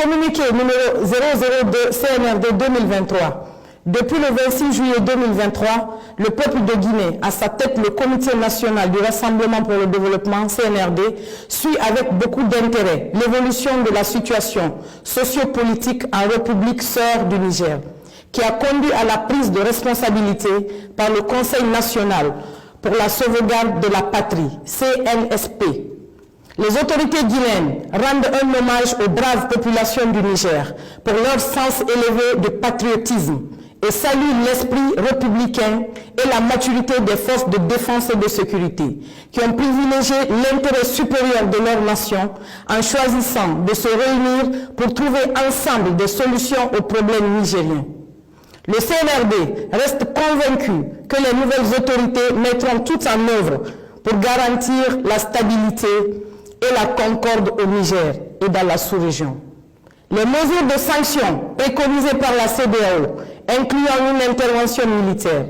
Communiqué numéro 002 CNRD 2023. Depuis le 26 juillet 2023, le peuple de Guinée, à sa tête le Comité national du Rassemblement pour le développement CNRD, suit avec beaucoup d'intérêt l'évolution de la situation sociopolitique en République sœur du Niger, qui a conduit à la prise de responsabilité par le Conseil national pour la sauvegarde de la patrie, CNSP. Les autorités guinéennes rendent un hommage aux braves populations du Niger pour leur sens élevé de patriotisme et saluent l'esprit républicain et la maturité des forces de défense et de sécurité qui ont privilégié l'intérêt supérieur de leur nation en choisissant de se réunir pour trouver ensemble des solutions aux problèmes nigériens. Le CNRD reste convaincu que les nouvelles autorités mettront tout en œuvre pour garantir la stabilité et la concorde au Niger et dans la sous-région. Les mesures de sanctions préconisées par la CEDEAO, incluant une intervention militaire,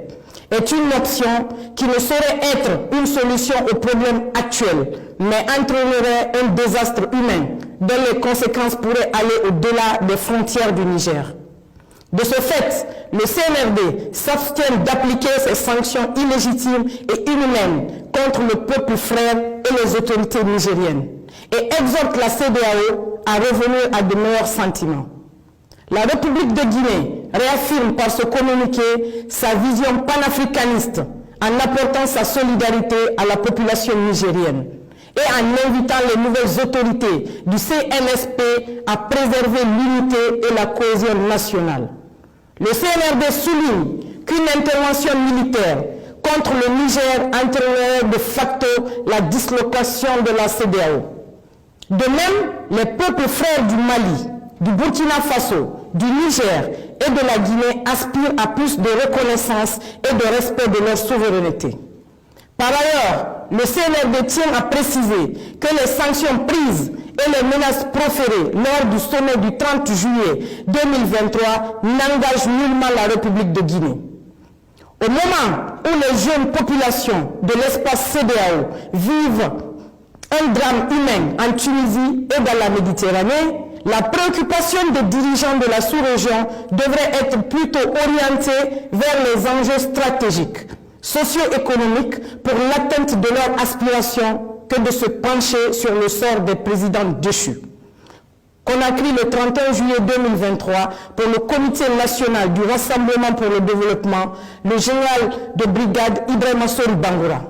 est une option qui ne saurait être une solution aux problèmes actuels, mais entraînerait un désastre humain dont les conséquences pourraient aller au-delà des frontières du Niger. De ce fait, le CNRD s'abstient d'appliquer ces sanctions illégitimes et inhumaines contre le peuple frère et les autorités nigériennes et exhorte la CEDEAO à revenir à de meilleurs sentiments. La République de Guinée réaffirme par ce communiqué sa vision panafricaniste en apportant sa solidarité à la population nigérienne et en invitant les nouvelles autorités du CNSP à préserver l'unité et la cohésion nationale. Le CNRD souligne qu'une intervention militaire contre le Niger entraînerait de facto la dislocation de la CEDEAO. De même, les peuples frères du Mali, du Burkina Faso, du Niger et de la Guinée aspirent à plus de reconnaissance et de respect de leur souveraineté. Par ailleurs, le CNRD tient à préciser que les sanctions prises et les menaces proférées lors du sommet du 30 juillet 2023 n'engagent nullement la République de Guinée. Au moment où les jeunes populations de l'espace CEDEAO vivent un drame humain en Tunisie et dans la Méditerranée, la préoccupation des dirigeants de la sous-région devrait être plutôt orientée vers les enjeux stratégiques, socio-économiques pour l'atteinte de leurs aspirations que de se pencher sur le sort des présidents déchus. Conakry le 31 juillet 2023 pour le Comité national du Rassemblement pour le développement, le général de brigade Ibrahima Sori Bangoura.